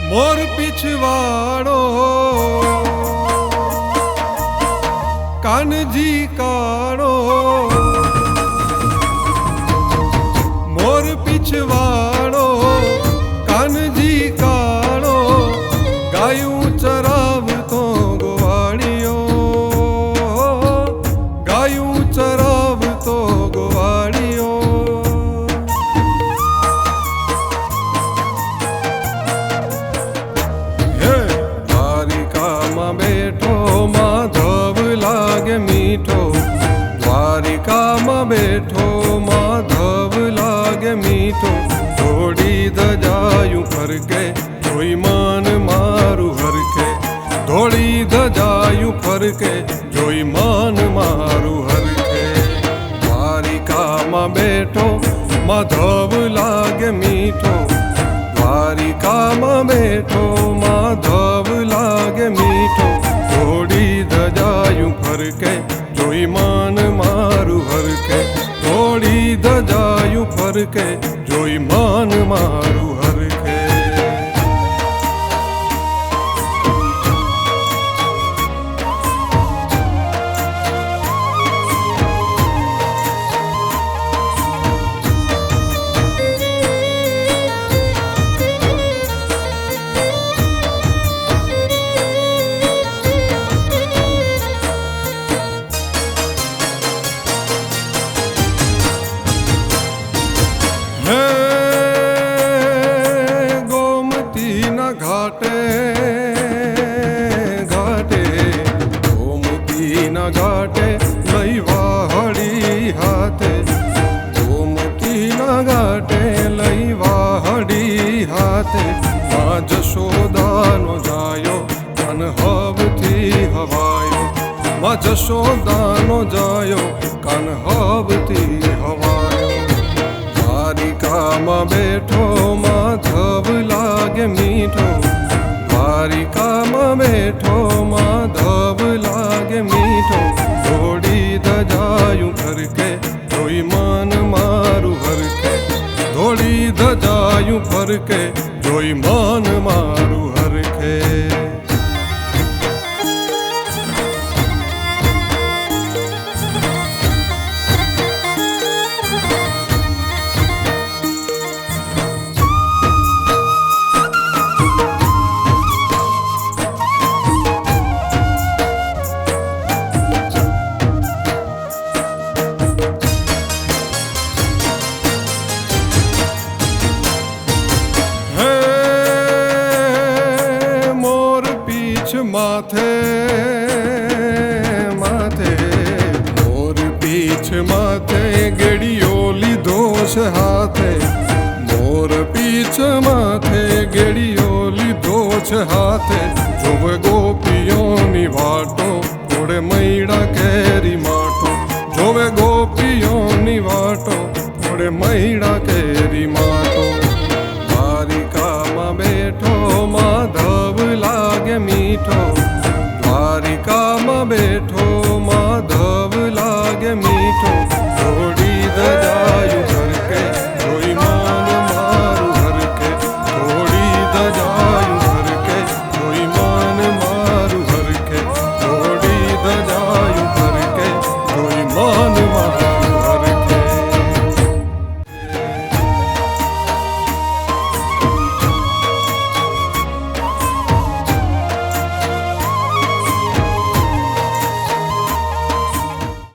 મોર પીછવાડો કાનજી કાળો મોર પીછવાડો કાનજી કાળો ગાયું ચરાવતો ગોવાળિયો ગાયું ચરાવતો ગોવાળિયો બેઠો માધવ લાગે મીઠો દ્વારિકામાં બેઠો માધવ લાગે મીઠો થોડી ધજાયું ફરકે જોઈ માન મારું હરકે થોડી ધજાયું ફરકે જોઈ માન મારું હરકે દ્વારિકામાં બેઠો માધવ લાગે મીઠો દ્વારિકામાં બેઠો માધવ લાગે મીઠો થોડી ધજાયું ફરકે જોઈ માન મારું હરકે થોડી ધજાયું ફરકે જોઈ માન મારું હરકે ઘાટે ઘાટે ગોમતીના ઘાટે લઈ વાહડી હાથે ગોમતીના ઘાટે લઈ વાહડી હાથે માં જશોદાનો જાયો કન હવથી હવાયો માં જશોદાનો જાયો કન હવથી હવાયો દ્વારિકામાં બેઠો માધવ લાગે મીઠો દ્વારિકામાં બેઠો માધવ લાગે મીઠો થોડી ધજાયું ફરકે જોઈ માન મારું હરકે થોડી ધજાયું ફરકે જોઈ માન મારું હરકે માથે માથે મોર પીછ માથે ગેડીઓ લીધો છે હાથે મોર પીછ માથે ગેડીઓ લીધો છે હાથે જોવે ગોપીઓની વાટો થોડે મૈડા કેરી માટો જોવે ગોપીઓની વાટો થોડે મૈડા કેરી માટો દ્વારિકામાં બેઠો માધવ લાગે મીઠો દ્વારિકામાં બેઠો માધવ લાગે મીઠો